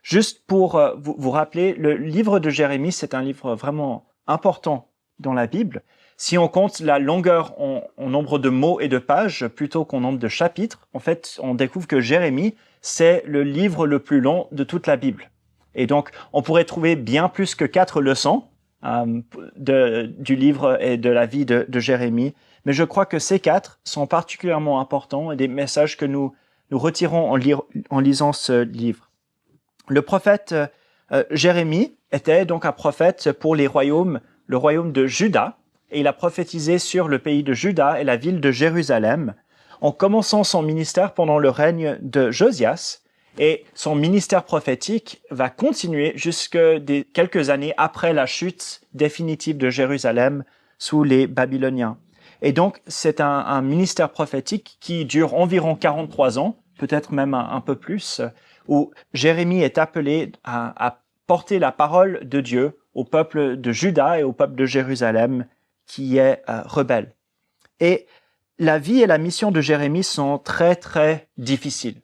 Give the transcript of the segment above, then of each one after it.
Juste pour vous rappeler, le livre de Jérémie, c'est un livre vraiment important dans la Bible. Si on compte la longueur en nombre de mots et de pages plutôt qu'en nombre de chapitres, en fait, on découvre que Jérémie, c'est le livre le plus long de toute la Bible. Et donc, on pourrait trouver bien plus que 4 leçons du livre et de la vie de Jérémie. Mais je crois que ces 4 sont particulièrement importants et des messages que nous retirons en lisant ce livre. Le prophète Jérémie était donc un prophète pour le royaume de Juda, et il a prophétisé sur le pays de Juda et la ville de Jérusalem, en commençant son ministère pendant le règne de Josias, et son ministère prophétique va continuer jusque quelques années après la chute définitive de Jérusalem sous les Babyloniens. Et donc, c'est un ministère prophétique qui dure environ 43 ans, peut-être même un peu plus, où Jérémie est appelé à porter la parole de Dieu au peuple de Juda et au peuple de Jérusalem qui est rebelle. Et la vie et la mission de Jérémie sont très, très difficiles.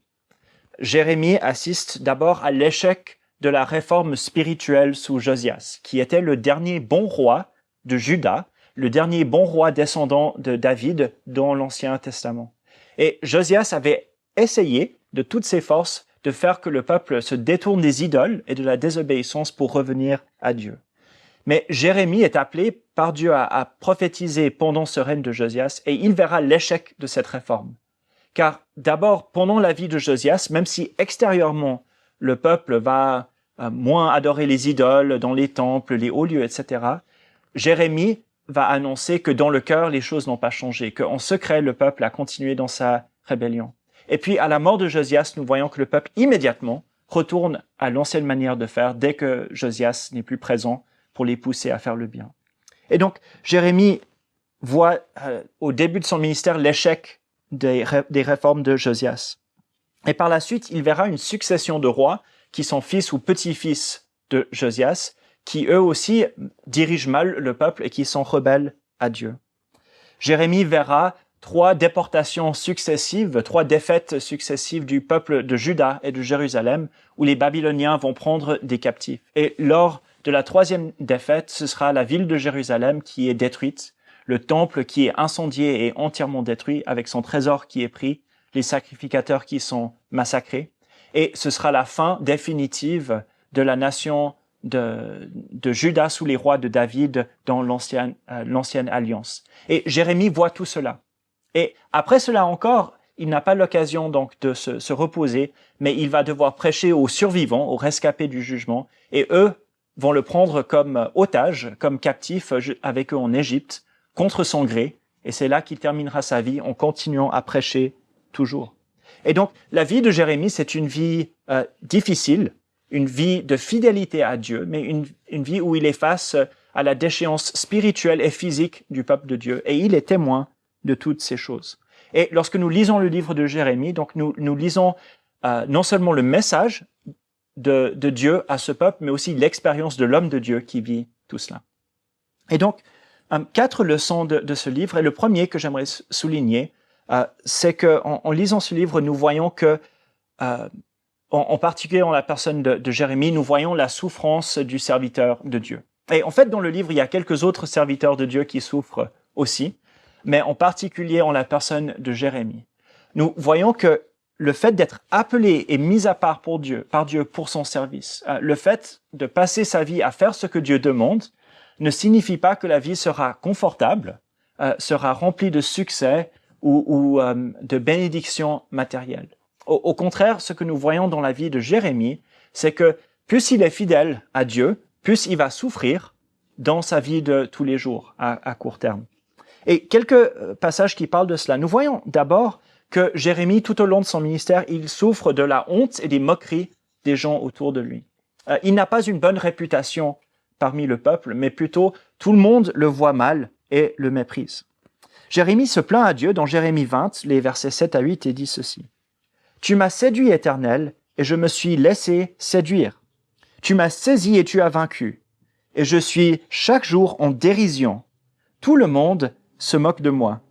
Jérémie assiste d'abord à l'échec de la réforme spirituelle sous Josias, qui était le dernier bon roi de Juda, le dernier bon roi descendant de David dans l'Ancien Testament. Et Josias avait essayé de toutes ses forces de faire que le peuple se détourne des idoles et de la désobéissance pour revenir à Dieu. Mais Jérémie est appelé par Dieu à prophétiser pendant ce règne de Josias et il verra l'échec de cette réforme. Car d'abord, pendant la vie de Josias, même si extérieurement le peuple va moins adorer les idoles dans les temples, les hauts lieux, etc., Jérémie va annoncer que dans le cœur, les choses n'ont pas changé, qu'en secret, le peuple a continué dans sa rébellion. Et puis, à la mort de Josias, nous voyons que le peuple immédiatement retourne à l'ancienne manière de faire dès que Josias n'est plus présent pour les pousser à faire le bien. Et donc, Jérémie voit au début de son ministère l'échec des réformes de Josias. Et par la suite, il verra une succession de rois qui sont fils ou petits-fils de Josias, qui eux aussi dirigent mal le peuple et qui sont rebelles à Dieu. Jérémie verra 3 déportations successives, 3 défaites successives du peuple de Juda et de Jérusalem, où les Babyloniens vont prendre des captifs. Et lors de la 3e défaite, ce sera la ville de Jérusalem qui est détruite, le temple qui est incendié et entièrement détruit, avec son trésor qui est pris, les sacrificateurs qui sont massacrés. Et ce sera la fin définitive de la nation de Juda sous les rois de David dans l'ancienne alliance. Et Jérémie voit tout cela. Et après cela encore, il n'a pas l'occasion donc de se reposer, mais il va devoir prêcher aux survivants, aux rescapés du jugement, et eux vont le prendre comme otage, comme captif avec eux en Égypte, contre son gré, et c'est là qu'il terminera sa vie en continuant à prêcher toujours. Et donc, la vie de Jérémie, c'est une vie difficile, une vie de fidélité à Dieu, mais une vie où il est face à la déchéance spirituelle et physique du peuple de Dieu, et il est témoin de toutes ces choses. Et lorsque nous lisons le livre de Jérémie, donc nous lisons non seulement le message de Dieu à ce peuple, mais aussi l'expérience de l'homme de Dieu qui vit tout cela. Et donc, 4 leçons de ce livre, et le premier que j'aimerais souligner, c'est qu'en lisant ce livre, nous voyons que, en particulier dans la personne de Jérémie, nous voyons la souffrance du serviteur de Dieu. Et en fait, dans le livre, il y a quelques autres serviteurs de Dieu qui souffrent aussi, mais en particulier en la personne de Jérémie. Nous voyons que le fait d'être appelé et mis à part par Dieu pour son service, le fait de passer sa vie à faire ce que Dieu demande, ne signifie pas que la vie sera confortable, sera remplie de succès ou de bénédictions matérielles. Au contraire, ce que nous voyons dans la vie de Jérémie, c'est que plus il est fidèle à Dieu, plus il va souffrir dans sa vie de tous les jours à court terme. Et quelques passages qui parlent de cela. Nous voyons d'abord que Jérémie, tout au long de son ministère, il souffre de la honte et des moqueries des gens autour de lui. Il n'a pas une bonne réputation parmi le peuple, mais plutôt tout le monde le voit mal et le méprise. Jérémie se plaint à Dieu dans Jérémie 20, les versets 7 à 8, et dit ceci. « Tu m'as séduit, Éternel, et je me suis laissé séduire. Tu m'as saisi et tu as vaincu, et je suis chaque jour en dérision. Tout le monde se moque de moi.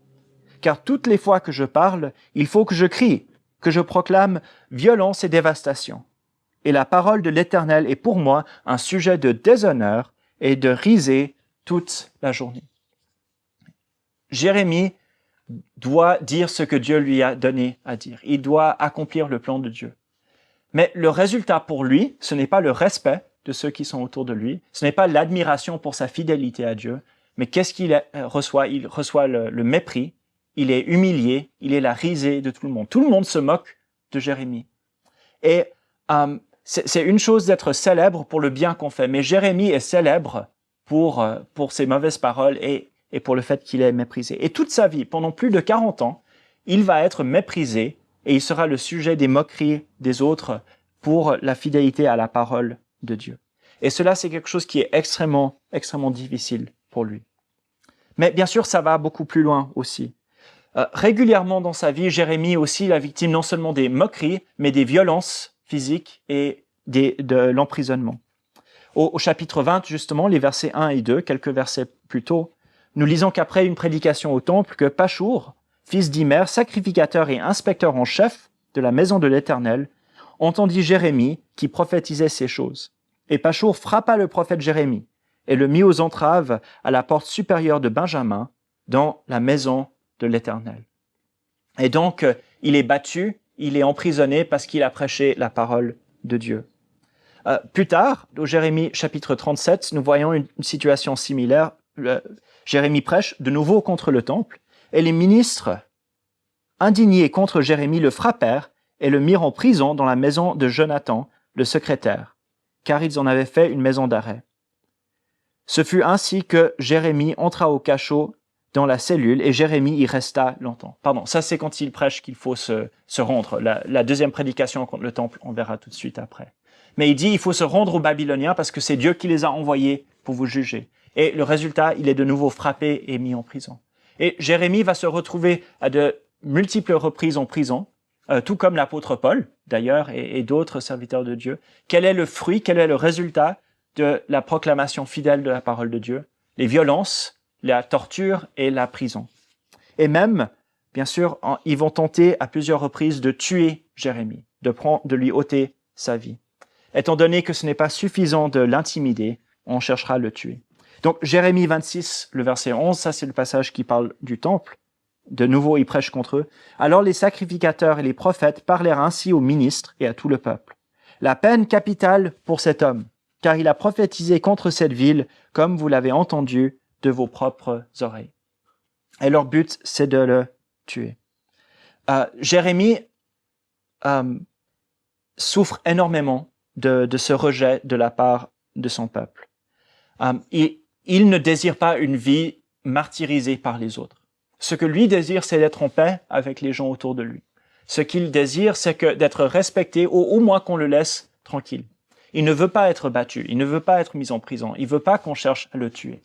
Car toutes les fois que je parle, il faut que je crie, que je proclame violence et dévastation. et la parole de l'Éternel est pour moi un sujet de déshonneur et de risée toute la journée. Jérémie doit dire ce que Dieu lui a donné à dire. Il doit accomplir le plan de Dieu. Mais le résultat pour lui, ce n'est pas le respect de ceux qui sont autour de lui, ce n'est pas l'admiration pour sa fidélité à Dieu, mais qu'est-ce qu'il reçoit? Il reçoit le mépris, il est humilié, il est la risée de tout le monde. Tout le monde se moque de Jérémie. Et c'est une chose d'être célèbre pour le bien qu'on fait, mais Jérémie est célèbre pour ses mauvaises paroles et pour le fait qu'il est méprisé. Et toute sa vie, pendant plus de 40 ans, il va être méprisé et il sera le sujet des moqueries des autres pour la fidélité à la parole de Dieu. Et cela, c'est quelque chose qui est extrêmement, extrêmement difficile pour lui. Mais bien sûr, ça va beaucoup plus loin aussi. Régulièrement dans sa vie, Jérémie est aussi la victime non seulement des moqueries, mais des violences physiques et de l'emprisonnement. Au chapitre 20, justement, les versets 1 et 2, quelques versets plus tôt, nous lisons qu'après une prédication au temple, que Pachour, fils d'Imer, sacrificateur et inspecteur en chef de la maison de l'Éternel, entendit Jérémie qui prophétisait ces choses. Et Pachour frappa le prophète Jérémie et le mit aux entraves à la porte supérieure de Benjamin dans la maison de l'Éternel. Et donc, il est battu, il est emprisonné parce qu'il a prêché la parole de Dieu. Plus tard, au Jérémie chapitre 37, nous voyons une situation similaire. Jérémie prêche de nouveau contre le temple, et les ministres, indignés contre Jérémie, le frappèrent et le mirent en prison dans la maison de Jonathan, le secrétaire, car ils en avaient fait une maison d'arrêt. Ce fut ainsi que Jérémie entra au cachot dans la cellule, et Jérémie y resta longtemps. Pardon, ça c'est quand il prêche qu'il faut se rendre. La deuxième prédication contre le temple, on verra tout de suite après. Mais il dit, il faut se rendre aux Babyloniens parce que c'est Dieu qui les a envoyés pour vous juger. Et le résultat, il est de nouveau frappé et mis en prison. Et Jérémie va se retrouver à de multiples reprises en prison, tout comme l'apôtre Paul, d'ailleurs, et d'autres serviteurs de Dieu. Quel est le fruit, quel est le résultat de la proclamation fidèle de la parole de Dieu? Les violences, la torture et la prison. Et même, bien sûr, ils vont tenter à plusieurs reprises de tuer Jérémie, de lui ôter sa vie. Étant donné que ce n'est pas suffisant de l'intimider, on cherchera à le tuer. Donc, Jérémie 26, le verset 11, ça c'est le passage qui parle du temple. De nouveau, il prêche contre eux. Alors les sacrificateurs et les prophètes parlèrent ainsi aux ministres et à tout le peuple. La peine capitale pour cet homme, car il a prophétisé contre cette ville, comme vous l'avez entendu de vos propres oreilles. Et leur but, c'est de le tuer. Jérémie souffre énormément de ce rejet de la part de son peuple. Il ne désire pas une vie martyrisée par les autres. Ce que lui désire, c'est d'être en paix avec les gens autour de lui. Ce qu'il désire, c'est d'être respecté, au moins qu'on le laisse tranquille. Il ne veut pas être battu, il ne veut pas être mis en prison, il ne veut pas qu'on cherche à le tuer.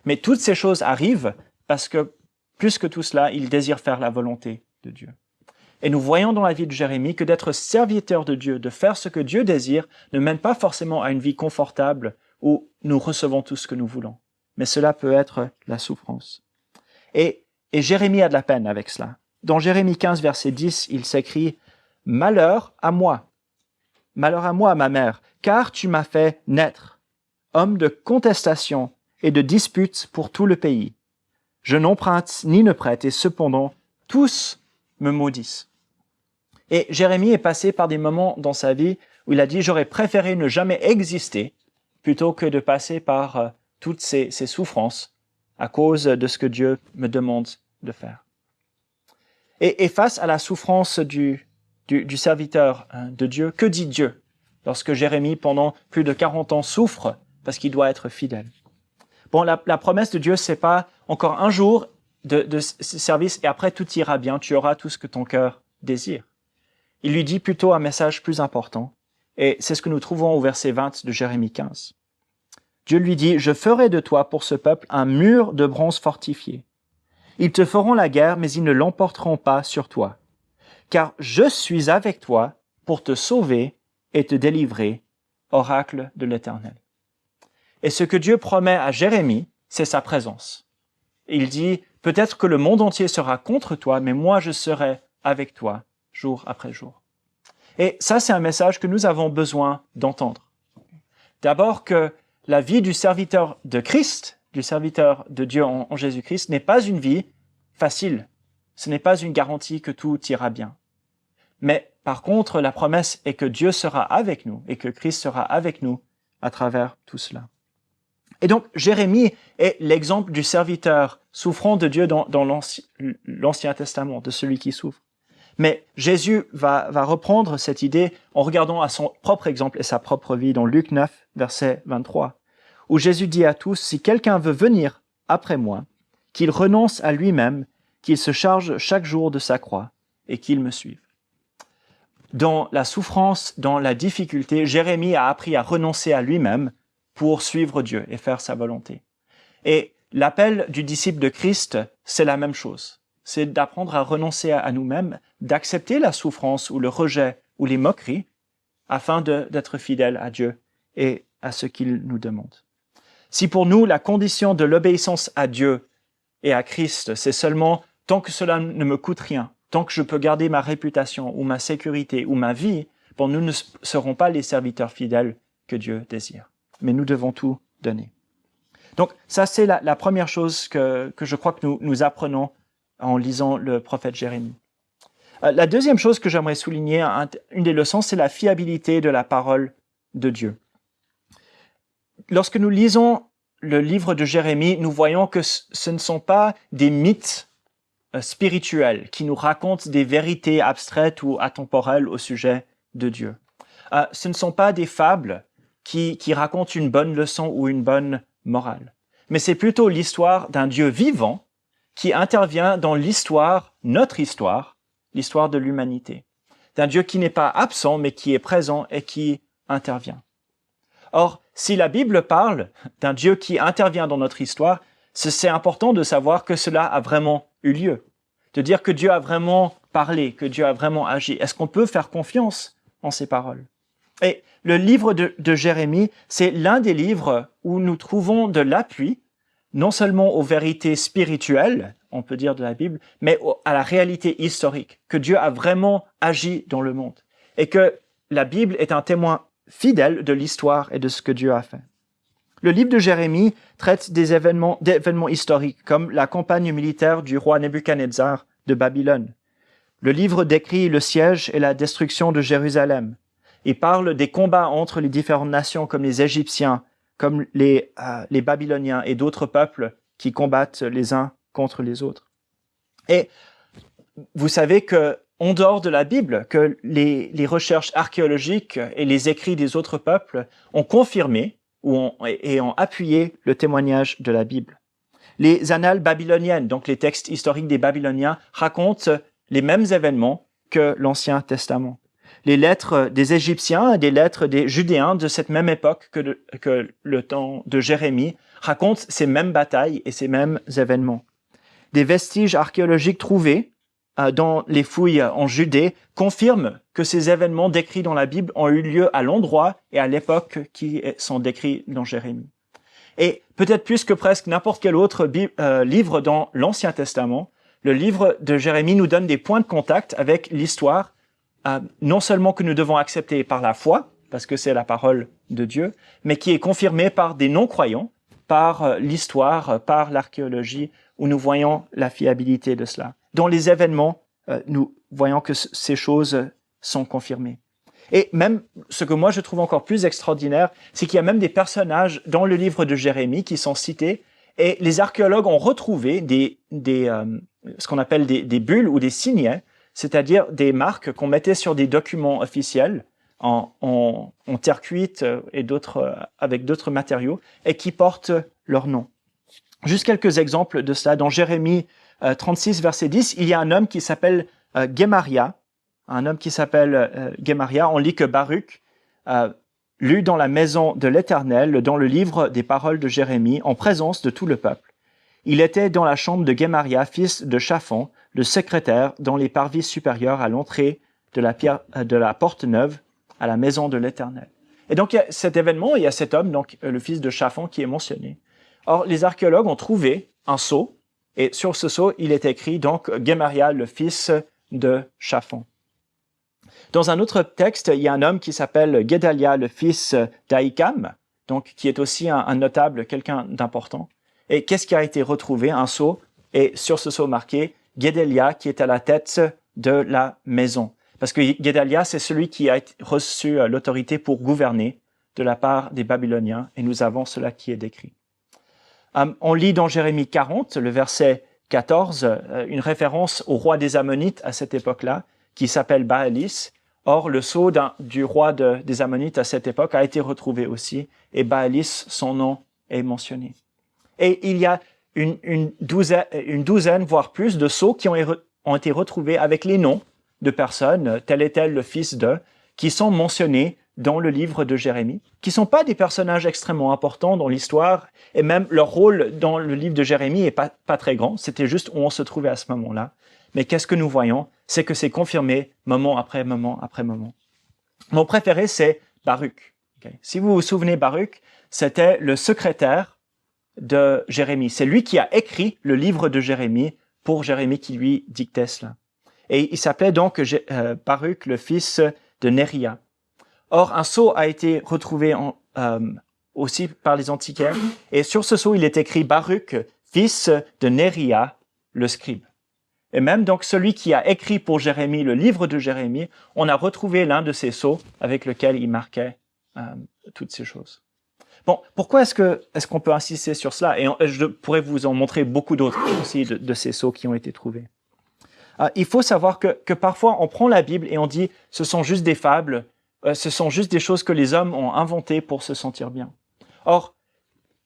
Mais toutes ces choses arrivent parce que, plus que tout cela, il désire faire la volonté de Dieu. Et nous voyons dans la vie de Jérémie que d'être serviteur de Dieu, de faire ce que Dieu désire, ne mène pas forcément à une vie confortable où nous recevons tout ce que nous voulons. Mais cela peut être la souffrance. Et Jérémie a de la peine avec cela. Dans Jérémie 15, verset 10, il s'écrit « Malheur à moi, ma mère, car tu m'as fait naître, homme de contestation et de dispute pour tout le pays. Je n'emprunte ni ne prête, et cependant, tous me maudissent. » Et Jérémie est passé par des moments dans sa vie où il a dit « J'aurais préféré ne jamais exister plutôt que de passer par toutes ces souffrances à cause de ce que Dieu me demande de faire. » Et face à la souffrance du serviteur de Dieu, que dit Dieu lorsque Jérémie, pendant plus de 40 ans, souffre parce qu'il doit être fidèle? Bon, la promesse de Dieu, c'est pas encore un jour de service et après tout ira bien, tu auras tout ce que ton cœur désire. Il lui dit plutôt un message plus important, et c'est ce que nous trouvons au verset 20 de Jérémie 15. Dieu lui dit, « Je ferai de toi pour ce peuple un mur de bronze fortifié. Ils te feront la guerre, mais ils ne l'emporteront pas sur toi. Car je suis avec toi pour te sauver et te délivrer, oracle de l'Éternel. » Et ce que Dieu promet à Jérémie, c'est sa présence. Il dit, « Peut-être que le monde entier sera contre toi, mais moi je serai avec toi jour après jour. » Et ça, c'est un message que nous avons besoin d'entendre. D'abord que la vie du serviteur de Christ, du serviteur de Dieu en Jésus-Christ, n'est pas une vie facile. Ce n'est pas une garantie que tout ira bien. Mais par contre, la promesse est que Dieu sera avec nous et que Christ sera avec nous à travers tout cela. Et donc, Jérémie est l'exemple du serviteur souffrant de Dieu dans l'Ancien Testament, de celui qui souffre. Mais Jésus va reprendre cette idée en regardant à son propre exemple et sa propre vie dans Luc 9, verset 23, où Jésus dit à tous, « Si quelqu'un veut venir après moi, qu'il renonce à lui-même, qu'il se charge chaque jour de sa croix et qu'il me suive. » Dans la souffrance, dans la difficulté, Jérémie a appris à renoncer à lui-même pour suivre Dieu et faire sa volonté. Et l'appel du disciple de Christ, c'est la même chose. C'est d'apprendre à renoncer à nous-mêmes, d'accepter la souffrance ou le rejet ou les moqueries afin d'être fidèles à Dieu et à ce qu'il nous demande. Si pour nous, la condition de l'obéissance à Dieu et à Christ, c'est seulement tant que cela ne me coûte rien, tant que je peux garder ma réputation ou ma sécurité ou ma vie, bon, nous ne serons pas les serviteurs fidèles que Dieu désire. Mais nous devons tout donner. Donc ça, c'est la première chose que je crois que nous apprenons en lisant le prophète Jérémie. La deuxième chose que j'aimerais souligner, une des leçons, c'est la fiabilité de la parole de Dieu. Lorsque nous lisons le livre de Jérémie, nous voyons que ce ne sont pas des mythes spirituels qui nous racontent des vérités abstraites ou atemporelles au sujet de Dieu. Ce ne sont pas des fables qui racontent une bonne leçon ou une bonne morale. Mais c'est plutôt l'histoire d'un Dieu vivant qui intervient dans l'histoire, notre histoire, l'histoire de l'humanité. D'un Dieu qui n'est pas absent, mais qui est présent et qui intervient. Or, si la Bible parle d'un Dieu qui intervient dans notre histoire, c'est important de savoir que cela a vraiment eu lieu. De dire que Dieu a vraiment parlé, que Dieu a vraiment agi. Est-ce qu'on peut faire confiance en ces paroles? Et le livre de Jérémie, c'est l'un des livres où nous trouvons de l'appui, non seulement aux vérités spirituelles, on peut dire de la Bible, mais à la réalité historique, que Dieu a vraiment agi dans le monde. Et que la Bible est un témoin fidèle de l'histoire et de ce que Dieu a fait. Le livre de Jérémie traite d'événements historiques, comme la campagne militaire du roi Nebuchadnezzar de Babylone. Le livre décrit le siège et la destruction de Jérusalem. Il parle des combats entre les différentes nations, comme les Égyptiens, comme les Babyloniens et d'autres peuples qui combattent les uns contre les autres. Et vous savez que en dehors de la Bible, que les recherches archéologiques et les écrits des autres peuples ont confirmé et ont appuyé le témoignage de la Bible. Les annales babyloniennes, donc les textes historiques des Babyloniens, racontent les mêmes événements que l'Ancien Testament. Les lettres des Égyptiens et des lettres des Judéens de cette même époque que le temps de Jérémie racontent ces mêmes batailles et ces mêmes événements. Des vestiges archéologiques trouvés dans les fouilles en Judée confirment que ces événements décrits dans la Bible ont eu lieu à l'endroit et à l'époque qui sont décrits dans Jérémie. Et peut-être plus que presque n'importe quel autre livre dans l'Ancien Testament, le livre de Jérémie nous donne des points de contact avec l'histoire, non seulement que nous devons accepter par la foi, parce que c'est la parole de Dieu, mais qui est confirmée par des non-croyants, par l'histoire, par l'archéologie, où nous voyons la fiabilité de cela. Dans les événements, nous voyons que ces choses sont confirmées. Et même, ce que moi je trouve encore plus extraordinaire, c'est qu'il y a même des personnages dans le livre de Jérémie qui sont cités, et les archéologues ont retrouvé ce qu'on appelle des bulles ou des signets, c'est-à-dire des marques qu'on mettait sur des documents officiels en terre cuite et avec d'autres matériaux, et qui portent leur nom. Juste quelques exemples de cela. Dans Jérémie 36, verset 10, il y a un homme qui s'appelle Guémaria. On lit que Baruch lut dans la maison de l'Éternel, dans le livre des paroles de Jérémie, en présence de tout le peuple. Il était dans la chambre de Guémaria, fils de Shaphan, le secrétaire, dans les parvis supérieurs à l'entrée de la porte neuve, à la maison de l'Éternel. Et donc, il y a cet événement, il y a cet homme, donc le fils de Shaphan, qui est mentionné. Or, les archéologues ont trouvé un sceau, et sur ce sceau, il est écrit donc Guémaria, le fils de Shaphan. Dans un autre texte, il y a un homme qui s'appelle Guédalia, le fils d'Ahikam, donc qui est aussi un notable, quelqu'un d'important. Et qu'est-ce qui a été retrouvé? Un sceau, et sur ce sceau marqué Guédalia qui est à la tête de la maison. Parce que Guédalia, c'est celui qui a reçu l'autorité pour gouverner de la part des Babyloniens, et nous avons cela qui est décrit. On lit dans Jérémie 40, le verset 14, une référence au roi des Ammonites à cette époque-là, qui s'appelle Baalis. Or, le sceau du roi des Ammonites à cette époque a été retrouvé aussi, et Baalis, son nom est mentionné. Et il y a une douzaine, voire plus, de sceaux qui ont été retrouvés avec les noms de personnes, tel est tel le fils de, qui sont mentionnés dans le livre de Jérémie, qui sont pas des personnages extrêmement importants dans l'histoire, et même leur rôle dans le livre de Jérémie est pas très grand, c'était juste où on se trouvait à ce moment-là. Mais qu'est-ce que nous voyons? C'est que c'est confirmé moment après moment après moment. Mon préféré, c'est Baruch. Okay. Si vous vous souvenez, Baruch, c'était le secrétaire de Jérémie. C'est lui qui a écrit le livre de Jérémie pour Jérémie qui lui dictait cela. Et il s'appelait donc Baruch, le fils de Néria. Or, un sceau a été retrouvé aussi par les antiquaires, et sur ce sceau, il est écrit Baruch, fils de Néria, le scribe. Et même donc celui qui a écrit pour Jérémie le livre de Jérémie, on a retrouvé l'un de ces sceaux avec lequel il marquait toutes ces choses. Bon, pourquoi est-ce qu'on peut insister sur cela? Et je pourrais vous en montrer beaucoup d'autres aussi de ces sceaux qui ont été trouvés. Il faut savoir que parfois on prend la Bible et on dit ce sont juste des fables, ce sont juste des choses que les hommes ont inventées pour se sentir bien. Or,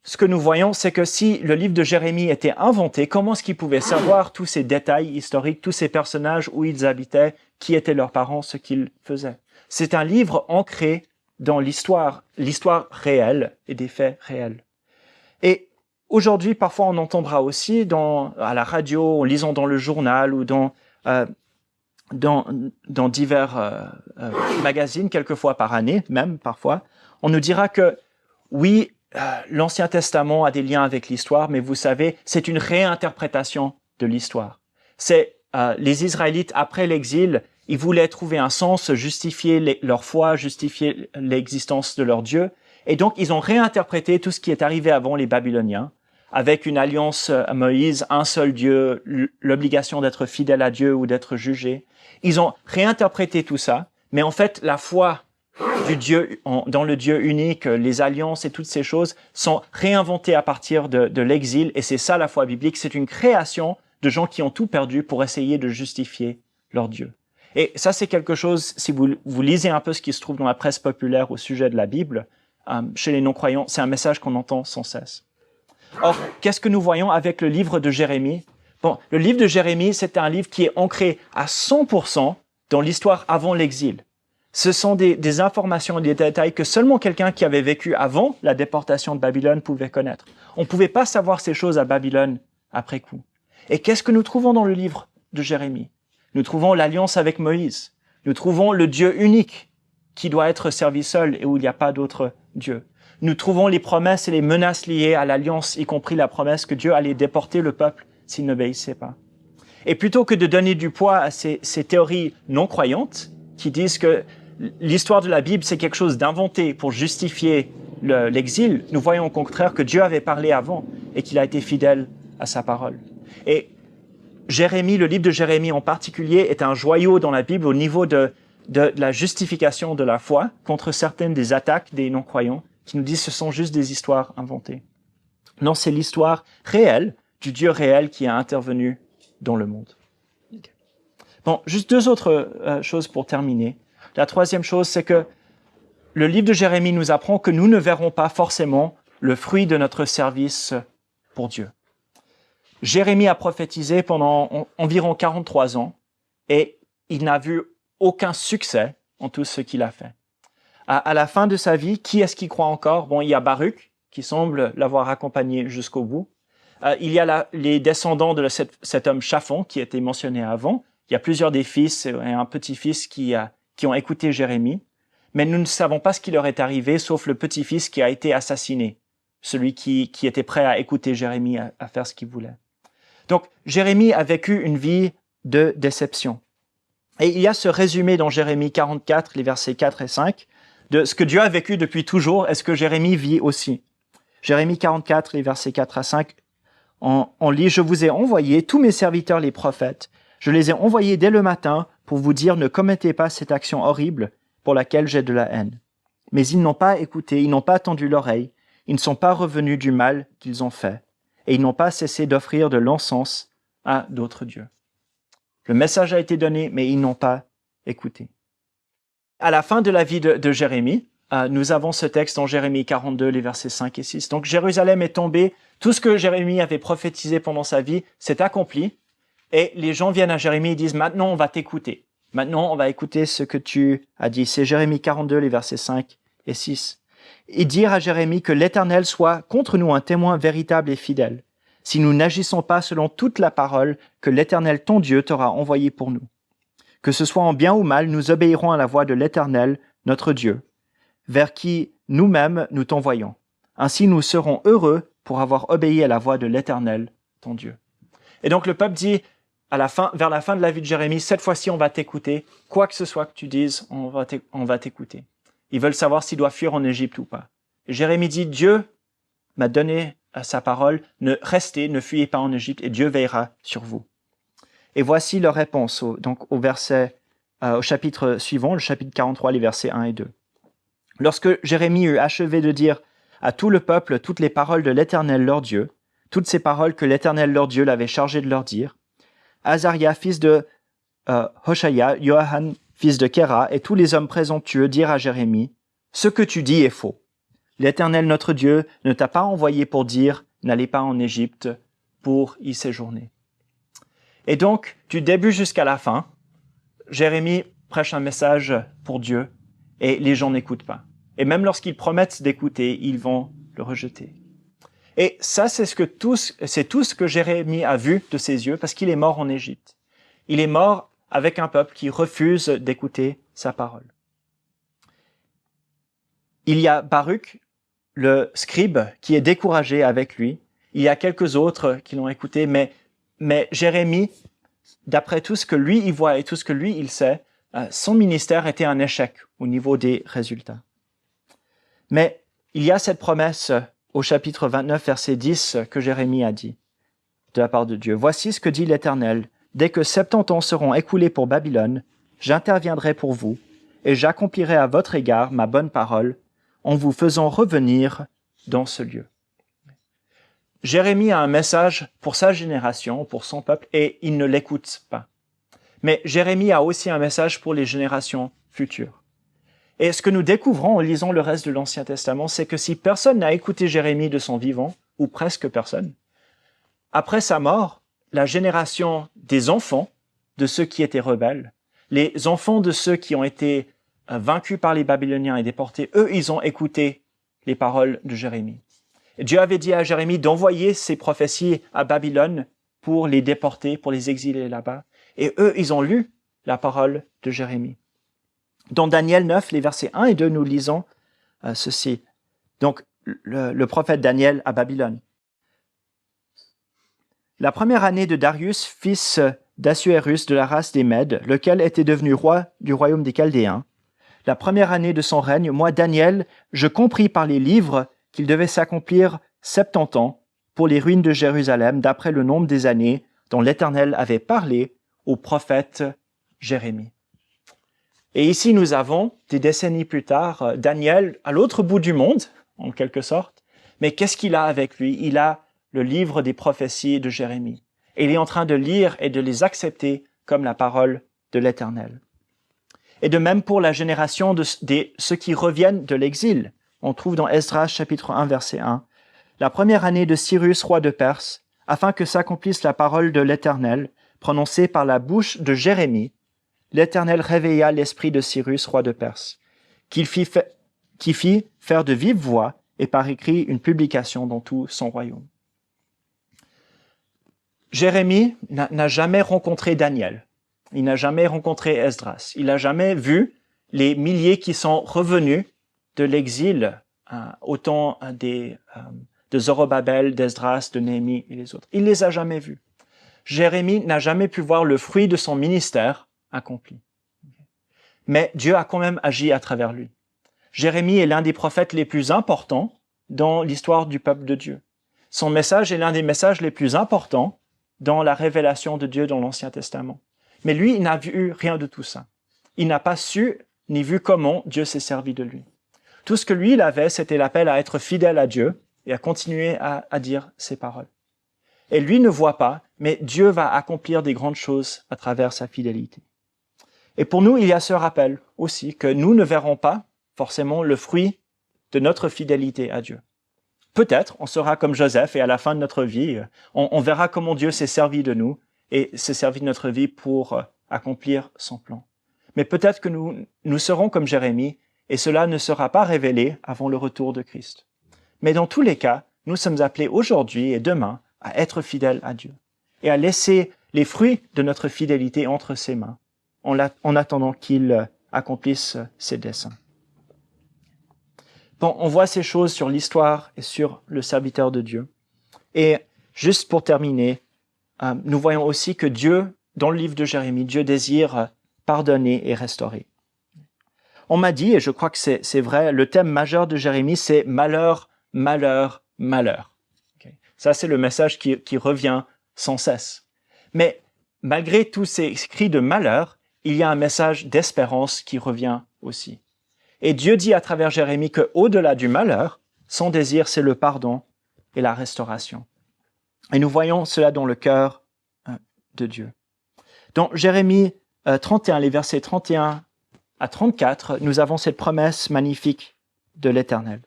ce que nous voyons, c'est que si le livre de Jérémie était inventé, comment est-ce qu'ils pouvaient savoir tous ces détails historiques, tous ces personnages, où ils habitaient, qui étaient leurs parents, ce qu'ils faisaient? C'est un livre ancré dans l'histoire réelle et des faits réels. Et aujourd'hui, parfois, on entendra aussi à la radio, en lisant dans le journal ou dans divers magazines, quelques fois par année, même parfois, on nous dira que oui, l'Ancien Testament a des liens avec l'histoire, mais vous savez, c'est une réinterprétation de l'histoire. C'est les Israélites, après l'exil, ils voulaient trouver un sens, justifier leur foi, justifier l'existence de leur Dieu, et donc ils ont réinterprété tout ce qui est arrivé avant les Babyloniens, avec une alliance à Moïse, un seul Dieu, l'obligation d'être fidèle à Dieu ou d'être jugé. Ils ont réinterprété tout ça, mais en fait, la foi du Dieu, dans le Dieu unique, les alliances et toutes ces choses sont réinventées à partir de l'exil, et c'est ça la foi biblique, c'est une création de gens qui ont tout perdu pour essayer de justifier leur Dieu. Et ça, c'est quelque chose, si vous lisez un peu ce qui se trouve dans la presse populaire au sujet de la Bible, chez les non-croyants, c'est un message qu'on entend sans cesse. Or, qu'est-ce que nous voyons avec le livre de Jérémie? Bon, le livre de Jérémie, c'est un livre qui est ancré à 100% dans l'histoire avant l'exil. Ce sont des informations et des détails que seulement quelqu'un qui avait vécu avant la déportation de Babylone pouvait connaître. On ne pouvait pas savoir ces choses à Babylone après coup. Et qu'est-ce que nous trouvons dans le livre de Jérémie? Nous trouvons l'alliance avec Moïse. Nous trouvons le Dieu unique qui doit être servi seul et où il n'y a pas d'autre Dieu. Nous trouvons les promesses et les menaces liées à l'alliance, y compris la promesse que Dieu allait déporter le peuple s'il n'obéissait pas. Et plutôt que de donner du poids à ces théories non croyantes qui disent que l'histoire de la Bible, c'est quelque chose d'inventé pour justifier l'exil, nous voyons au contraire que Dieu avait parlé avant et qu'il a été fidèle à sa parole. Et Jérémie, le livre de Jérémie en particulier, est un joyau dans la Bible au niveau de la justification de la foi contre certaines des attaques des non-croyants qui nous disent que ce sont juste des histoires inventées. Non, c'est l'histoire réelle du Dieu réel qui a intervenu dans le monde. Okay. Bon, juste deux autres choses pour terminer. La troisième chose, c'est que le livre de Jérémie nous apprend que nous ne verrons pas forcément le fruit de notre service pour Dieu. Jérémie a prophétisé pendant environ 43 ans et il n'a vu aucun succès en tout ce qu'il a fait. À la fin de sa vie, qui est-ce qui croit encore? Bon, il y a Baruch, qui semble l'avoir accompagné jusqu'au bout. Il y a les descendants de cet homme Chaphon, qui était mentionné avant. Il y a plusieurs des fils et un petit-fils qui ont écouté Jérémie. Mais nous ne savons pas ce qui leur est arrivé, sauf le petit-fils qui a été assassiné. Celui qui était prêt à écouter Jérémie, à faire ce qu'il voulait. Donc, Jérémie a vécu une vie de déception. Et il y a ce résumé dans Jérémie 44, les versets 4 et 5, de ce que Dieu a vécu depuis toujours et ce que Jérémie vit aussi. Jérémie 44, les versets 4 à 5, on lit « Je vous ai envoyé tous mes serviteurs les prophètes. Je les ai envoyés dès le matin pour vous dire ne commettez pas cette action horrible pour laquelle j'ai de la haine. Mais ils n'ont pas écouté, ils n'ont pas tendu l'oreille, ils ne sont pas revenus du mal qu'ils ont fait, et ils n'ont pas cessé d'offrir de l'encens à d'autres dieux. » Le message a été donné, mais ils n'ont pas écouté. À la fin de la vie de Jérémie, nous avons ce texte en Jérémie 42, les versets 5 et 6. Donc Jérusalem est tombée, tout ce que Jérémie avait prophétisé pendant sa vie s'est accompli, et les gens viennent à Jérémie et disent « Maintenant, on va t'écouter. Maintenant, on va écouter ce que tu as dit. » C'est Jérémie 42, les versets 5 et 6. Et dire à Jérémie que l'Éternel soit contre nous un témoin véritable et fidèle, si nous n'agissons pas selon toute la parole que l'Éternel, ton Dieu, t'aura envoyée pour nous. Que ce soit en bien ou mal, nous obéirons à la voix de l'Éternel, notre Dieu, vers qui nous-mêmes nous t'envoyons. Ainsi, nous serons heureux pour avoir obéi à la voix de l'Éternel, ton Dieu. Et donc le peuple dit, vers la fin de la vie de Jérémie, cette fois-ci, on va t'écouter. Quoi que ce soit que tu dises, on va t'écouter. Ils veulent savoir s'ils doivent fuir en Égypte ou pas. Et Jérémie dit, Dieu m'a donné sa parole, ne fuyez pas en Égypte et Dieu veillera sur vous. Et voici leur réponse au chapitre suivant, le chapitre 43, les versets 1 et 2. Lorsque Jérémie eut achevé de dire à tout le peuple toutes les paroles de l'Éternel leur Dieu, toutes ces paroles que l'Éternel leur Dieu l'avait chargé de leur dire, Azaria, fils de Hoshaya, Johan, fils de Kéra, et tous les hommes présomptueux dirent à Jérémie, « Ce que tu dis est faux. L'Éternel notre Dieu ne t'a pas envoyé pour dire, n'allez pas en Égypte pour y séjourner. » Et donc, du début jusqu'à la fin, Jérémie prêche un message pour Dieu et les gens n'écoutent pas. Et même lorsqu'ils promettent d'écouter, ils vont le rejeter. Et ça, c'est tout ce que Jérémie a vu de ses yeux parce qu'il est mort en Égypte. Il est mort avec un peuple qui refuse d'écouter sa parole. Il y a Baruch, le scribe, qui est découragé avec lui. Il y a quelques autres qui l'ont écouté, mais Jérémie, d'après tout ce que lui il voit et tout ce que lui il sait, son ministère était un échec au niveau des résultats. Mais il y a cette promesse au chapitre 29, verset 10, que Jérémie a dit de la part de Dieu. « Voici ce que dit l'Éternel. Dès que 70 ans seront écoulés pour Babylone, j'interviendrai pour vous et j'accomplirai à votre égard ma bonne parole en vous faisant revenir dans ce lieu. » Jérémie a un message pour sa génération, pour son peuple, et il ne l'écoute pas. Mais Jérémie a aussi un message pour les générations futures. Et ce que nous découvrons en lisant le reste de l'Ancien Testament, c'est que si personne n'a écouté Jérémie de son vivant, ou presque personne, après sa mort, la génération des enfants de ceux qui étaient rebelles, les enfants de ceux qui ont été vaincus par les Babyloniens et déportés, eux, ils ont écouté les paroles de Jérémie. Et Dieu avait dit à Jérémie d'envoyer ses prophéties à Babylone pour les déporter, pour les exiler là-bas. Et eux, ils ont lu la parole de Jérémie. Dans Daniel 9, les versets 1 et 2, nous lisons ceci. Donc, le prophète Daniel à Babylone. La première année de Darius, fils d'Assuérus de la race des Mèdes, lequel était devenu roi du royaume des Chaldéens, la première année de son règne, moi, Daniel, je compris par les livres qu'il devait s'accomplir 70 ans pour les ruines de Jérusalem, d'après le nombre des années dont l'Éternel avait parlé au prophète Jérémie. Et ici, nous avons, des décennies plus tard, Daniel à l'autre bout du monde, en quelque sorte. Mais qu'est-ce qu'il a avec lui? Il a le livre des prophéties de Jérémie. Et il est en train de lire et de les accepter comme la parole de l'Éternel. Et de même pour la génération de ceux qui reviennent de l'exil. On trouve dans Esdras chapitre 1, verset 1. La première année de Cyrus, roi de Perse, afin que s'accomplisse la parole de l'Éternel, prononcée par la bouche de Jérémie, l'Éternel réveilla l'esprit de Cyrus, roi de Perse, qui fit faire de vive voix et par écrit une publication dans tout son royaume. Jérémie n'a jamais rencontré Daniel. Il n'a jamais rencontré Esdras. Il n'a jamais vu les milliers qui sont revenus de l'exil au temps de Zorobabel, d'Esdras, de Néhémie et les autres. Il les a jamais vus. Jérémie n'a jamais pu voir le fruit de son ministère accompli. Mais Dieu a quand même agi à travers lui. Jérémie est l'un des prophètes les plus importants dans l'histoire du peuple de Dieu. Son message est l'un des messages les plus importants dans la révélation de Dieu dans l'Ancien Testament. Mais lui, il n'a vu rien de tout ça. Il n'a pas su ni vu comment Dieu s'est servi de lui. Tout ce que lui, il avait, c'était l'appel à être fidèle à Dieu et à continuer à dire ses paroles. Et lui ne voit pas, mais Dieu va accomplir des grandes choses à travers sa fidélité. Et pour nous, il y a ce rappel aussi que nous ne verrons pas forcément le fruit de notre fidélité à Dieu. Peut-être, on sera comme Joseph et à la fin de notre vie, on verra comment Dieu s'est servi de nous et s'est servi de notre vie pour accomplir son plan. Mais peut-être que nous serons comme Jérémie et cela ne sera pas révélé avant le retour de Christ. Mais dans tous les cas, nous sommes appelés aujourd'hui et demain à être fidèles à Dieu et à laisser les fruits de notre fidélité entre ses mains en attendant qu'il accomplisse ses desseins. Bon, on voit ces choses sur l'histoire et sur le serviteur de Dieu. Et juste pour terminer, nous voyons aussi que Dieu, dans le livre de Jérémie, Dieu désire pardonner et restaurer. On m'a dit, et je crois que c'est vrai, le thème majeur de Jérémie, c'est malheur, malheur, malheur. Okay. Ça, c'est le message qui revient sans cesse. Mais malgré tous ces cris de malheur, il y a un message d'espérance qui revient aussi. Et Dieu dit à travers Jérémie qu'au-delà du malheur, son désir, c'est le pardon et la restauration. Et nous voyons cela dans le cœur de Dieu. Dans Jérémie 31, les versets 31 à 34, nous avons cette promesse magnifique de l'Éternel.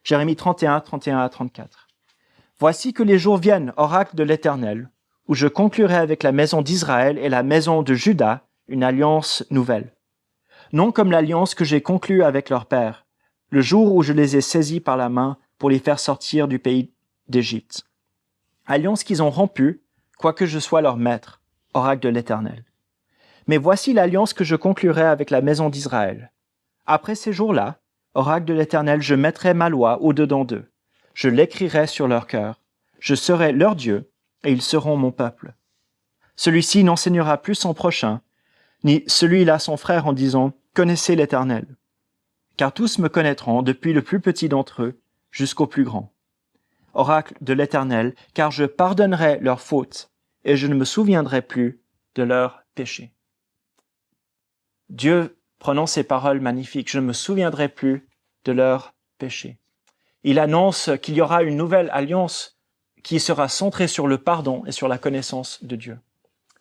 Jérémie 31, 31 à 34. « Voici que les jours viennent, oracle de l'Éternel, où je conclurai avec la maison d'Israël et la maison de Juda une alliance nouvelle. Non comme l'alliance que j'ai conclue avec leur père, le jour où je les ai saisis par la main pour les faire sortir du pays d'Égypte. Alliance qu'ils ont rompue, quoique je sois leur maître, oracle de l'Éternel. Mais voici l'alliance que je conclurai avec la maison d'Israël. Après ces jours-là, oracle de l'Éternel, je mettrai ma loi au-dedans d'eux. Je l'écrirai sur leur cœur. Je serai leur Dieu, et ils seront mon peuple. Celui-ci n'enseignera plus son prochain, ni celui-là son frère en disant « Connaissez l'Éternel ». Car tous me connaîtront, depuis le plus petit d'entre eux jusqu'au plus grand. Oracle de l'Éternel, car je pardonnerai leurs fautes, et je ne me souviendrai plus de leurs péchés. Dieu prononce ces paroles magnifiques, je ne me souviendrai plus de leurs péchés. Il annonce qu'il y aura une nouvelle alliance qui sera centrée sur le pardon et sur la connaissance de Dieu.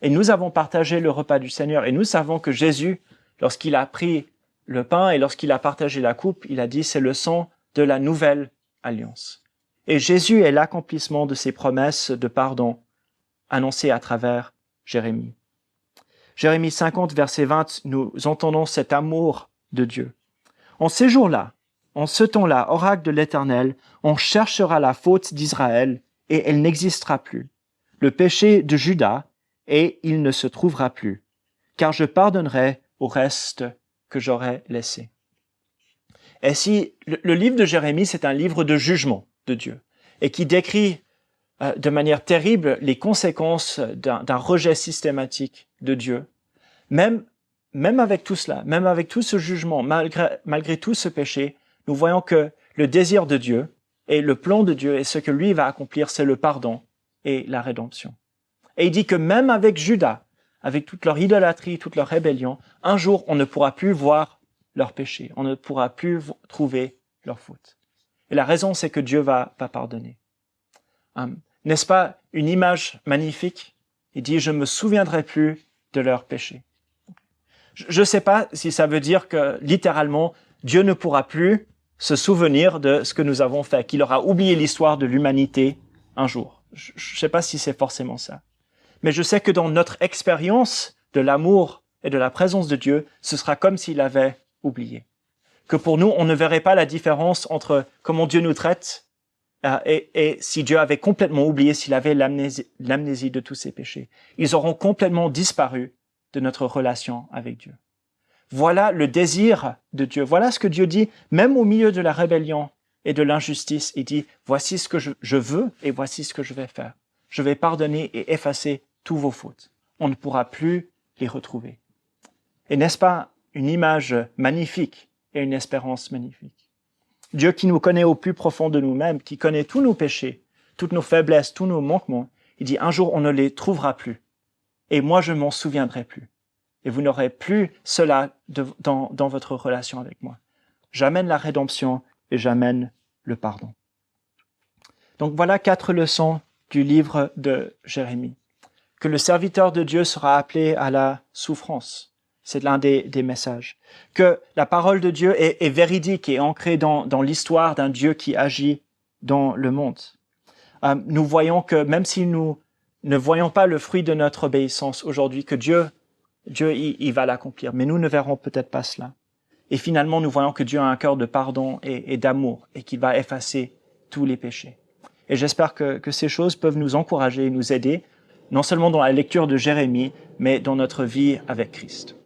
Et nous avons partagé le repas du Seigneur et nous savons que Jésus, lorsqu'il a pris le pain et lorsqu'il a partagé la coupe, il a dit c'est le sang de la nouvelle alliance. Et Jésus est l'accomplissement de ces promesses de pardon annoncées à travers Jérémie. Jérémie 50, verset 20, nous entendons cet amour de Dieu. En ces jours-là, en ce temps-là, oracle de l'Éternel, on cherchera la faute d'Israël et elle n'existera plus. Le péché de Juda, et il ne se trouvera plus, car je pardonnerai au reste que j'aurai laissé. Et si le livre de Jérémie, c'est un livre de jugement de Dieu, et qui décrit de manière terrible les conséquences d'un rejet systématique de Dieu, même avec tout cela, même avec tout ce jugement, malgré tout ce péché, nous voyons que le désir de Dieu et le plan de Dieu et ce que lui va accomplir, c'est le pardon et la rédemption. Et il dit que même avec Juda, avec toute leur idolâtrie, toute leur rébellion, un jour, on ne pourra plus voir leurs péchés, on ne pourra plus trouver leurs fautes. Et la raison, c'est que Dieu va pardonner. N'est-ce pas une image magnifique? Il dit, je ne me souviendrai plus de leurs péchés. Je ne sais pas si ça veut dire que, littéralement, Dieu ne pourra plus se souvenir de ce que nous avons fait, qu'il aura oublié l'histoire de l'humanité un jour. Je ne sais pas si c'est forcément ça. Mais je sais que dans notre expérience de l'amour et de la présence de Dieu, ce sera comme s'il avait oublié. Que pour nous, on ne verrait pas la différence entre comment Dieu nous traite et si Dieu avait complètement oublié, s'il avait l'amnésie de tous ses péchés. Ils auront complètement disparu de notre relation avec Dieu. Voilà le désir de Dieu. Voilà ce que Dieu dit, même au milieu de la rébellion et de l'injustice. Il dit, voici ce que je veux et voici ce que je vais faire. Je vais pardonner et effacer tous vos fautes. On ne pourra plus les retrouver. Et n'est-ce pas une image magnifique et une espérance magnifique? Dieu qui nous connaît au plus profond de nous-mêmes, qui connaît tous nos péchés, toutes nos faiblesses, tous nos manquements, il dit un jour on ne les trouvera plus. Et moi je m'en souviendrai plus. Et vous n'aurez plus cela dans votre relation avec moi. J'amène la rédemption et j'amène le pardon. Donc voilà 4 leçons du livre de Jérémie. Que le serviteur de Dieu sera appelé à la souffrance. C'est l'un des messages. Que la parole de Dieu est véridique et ancrée dans l'histoire d'un Dieu qui agit dans le monde. Nous voyons que même si nous ne voyons pas le fruit de notre obéissance aujourd'hui, que Dieu il va l'accomplir. Mais nous ne verrons peut-être pas cela. Et finalement, nous voyons que Dieu a un cœur de pardon et d'amour et qu'il va effacer tous les péchés. Et j'espère que ces choses peuvent nous encourager et nous aider, non seulement dans la lecture de Jérémie, mais dans notre vie avec Christ.